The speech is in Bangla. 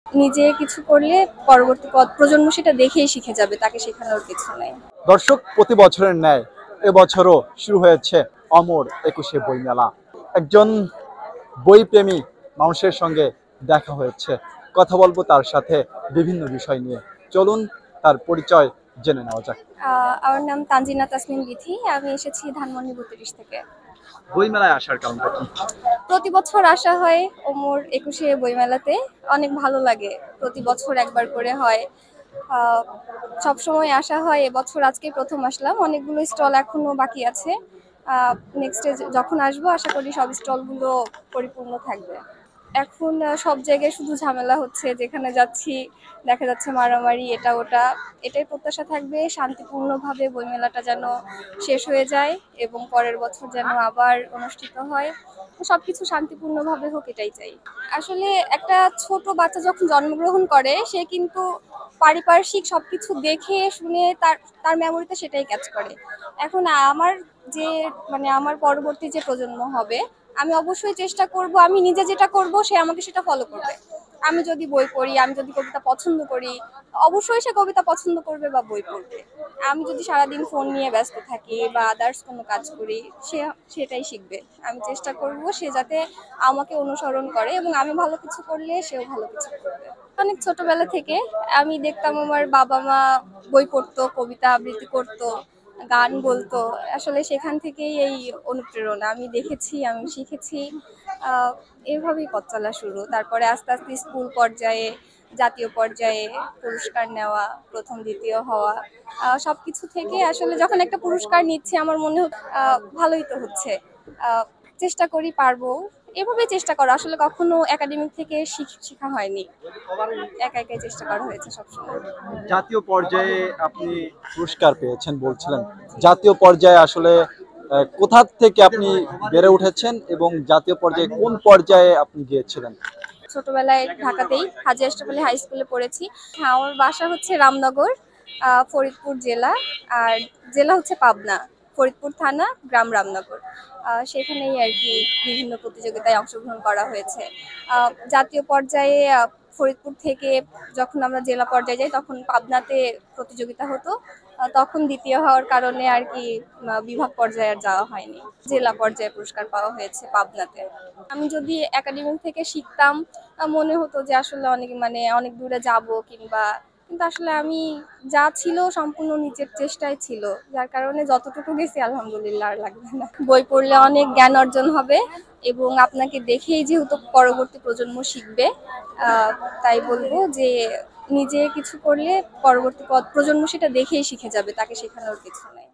নিজে কিছু করলে পরবর্তী প্রজন্ম সেটা দেখেই শিখে যাবে, তাকে শেখানোর কিছু নেই। দর্শক, প্রতি বছরের ন্যায় এবছরও শুরু হয়েছে অমর একুশে বইমেলা। একজন বইপ্রেমী মানুষের সঙ্গে দেখা হয়েছে, কথা বলবো তার সাথে বিভিন্ন বিষয় নিয়ে। চলুন তার পরিচয় জেনে নেওয়া যাক। আমার নাম তানজিনা তাসমিন বিথি, আমি এসেছি ধানমন্ডি 32 থেকে। বইমেলায় আসার কারণটা কি? প্রতি বছর আসা হয় ওমর একুশে বইমেলাতে, অনেক ভালো লাগে। প্রতি বছর একবার করে হয়, সব সময় আসা হয়। এবছর আজকে প্রথম আসলাম, অনেকগুলো স্টল এখনো বাকি আছে। নেক্সট যখন আসবো আশা করি সব স্টলগুলো পরিপূর্ণ থাকবে। এখন সব জায়গায় শুধু ঝামেলা হচ্ছে, যেখানে যাচ্ছি দেখা যাচ্ছে মারামারি, এটা ওটা। এটাই প্রত্যাশা থাকবে শান্তিপূর্ণভাবে বইমেলাটা যেন শেষ হয়ে যায় এবং পরের বছর যেন আবার অনুষ্ঠিত হয়। সবকিছু শান্তিপূর্ণভাবে হোক, এটাই চাই। আসলে একটা ছোট বাচ্চা যখন জন্মগ্রহণ করে, সে কিন্তু পারিপার্শ্বিক সবকিছু দেখে শুনে তার তার মেমোরিতে সেটাই ক্যাচ করে। এখন আমার যে আমার পরবর্তী যে প্রজন্ম হবে, আমি অবশ্যই চেষ্টা করব, আমি নিজে যেটা করব সে আমাকে সেটা ফলো করবে। আমি যদি বই পড়ি, আমি যদি কবিতা পছন্দ করি, অবশ্যই সে কবিতা পছন্দ করবে বা বই পড়বে। আমি যদি সারাদিন ফোন নিয়ে ব্যস্ত থাকি বা আদার্স কোনো কাজ করি, সে সেটাই শিখবে। আমি চেষ্টা করব সে যাতে আমাকে অনুসরণ করে এবং আমি ভালো কিছু করলে সেও ভালো কিছু করবে। অনেক ছোটবেলা থেকে আমি দেখতাম আমার বাবা মা বই পড়তো, কবিতা আবৃত্তি করতো, গান বলতো। আসলে সেখান থেকেই এই অনুপ্রেরণা, আমি দেখেছি, আমি শিখেছি। আহ এভাবেই পথ চলা শুরু। তারপরে আস্তে আস্তে স্কুল পর্যায়ে, জাতীয় পর্যায়ে পুরস্কার নেওয়া, প্রথম দ্বিতীয় হওয়া, সবকিছু থেকে আসলে যখন একটা পুরস্কার নিচ্ছে আমার মনে ভালোই তো হচ্ছে। আহ চেষ্টা করি পারবো, এভাবেই চেষ্টা করো। আসলে কখনো একাডেমিক থেকে শেখা হয়নি, একা একাই চেষ্টা করা হয়েছে সবসময়। জাতীয় পর্যায়ে আপনি পুরস্কার পেয়েছেন বলছিলেন, জাতীয় পর্যায়ে আসলে কোথা থেকে আপনি বেড়ে উঠেছেন এবং জাতীয় পর্যায়ে কোন পর্যায়ে আপনি গিয়েছিলেন? ছোটবেলায় ঢাকাতেই হাজী আশরাফ আলী হাই স্কুলে পড়েছি। হ্যাঁ, আমার বাসা হচ্ছে রামনগর, ফরিদপুর জেলা। আর জেলা হচ্ছে পাবনা, ফরিদপুর থানা, গ্রাম রামনগর। সেখানেই আর কি বিভিন্ন প্রতিযোগিতায় অংশগ্রহণ করা হয়েছে। জাতীয় পর্যায়ে ফরিদপুর থেকে যখন আমরা জেলা পর্যায়ে যাই, তখন পাবনাতে প্রতিযোগিতা হতো। তখন দ্বিতীয় হওয়ার কারণে আর কি বিভাগ পর্যায়ে আর যাওয়া হয়নি। জেলা পর্যায়ে পুরস্কার পাওয়া হয়েছে পাবনাতে। আমি যদি একাডেমিক থেকে শিখতাম, মনে হতো যে আসলে অনেক অনেক দূরে যাব কিংবা, কিন্তু আসলে আমি যা ছিল সম্পূর্ণ নিজের চেষ্টায় ছিল, যার কারণে যতটুকু গেছি আলহামদুলিল্লাহ, আর লাগবে না। বই পড়লে অনেক জ্ঞান অর্জন হবে এবং আপনাকে দেখেই যেহেতু পরবর্তী প্রজন্ম শিখবে, তাই বলবো যে নিজে কিছু করলে পরবর্তী প্রজন্ম সেটা দেখেই শিখে যাবে, তাকে শেখানোর কিছু নেই।